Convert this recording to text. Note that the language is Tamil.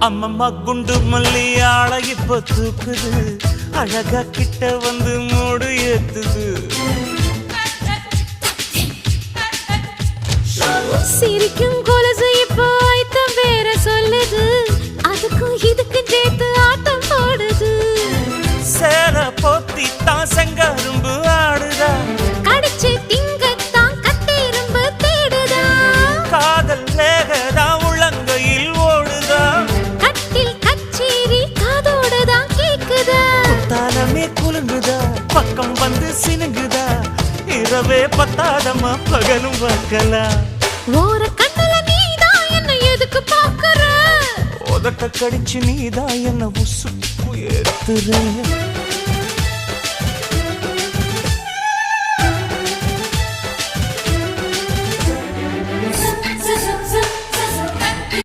அம்மம்மா குண்டு மல்லி ஆள இப்ப தூக்குது அழகா கிட்ட வந்து மூடு ஏத்துது சிரிக்கும் கொலுசு இப்போ ஐத்தம் வேற சொல்லுது அதுக்கும் இதுக்கும் சேர்த்து ஆட்டம் போடுது சேல போத்தி தான் செங்கரும்பு ஆடுதா கடிச்சு திங்கத்தான் கட்டெரும்பு தேடுதா காதல் லேகதா உள்ளங்கையில் ஓடுதா கட்டில் கச்சேரி காதோடுதான் கேக்குதா தாளமே குலுங்குதா பக்கம் வந்து சினுங்குதா இரவே பத்தாதமா பகலும் பார்க்கலாம் ஓர கண்ணுல நீதான் என்ன எதுக்கு பாக்குற உதட்ட கடிச்சு நீதான் என்ன உசுப்பு ஏத்துற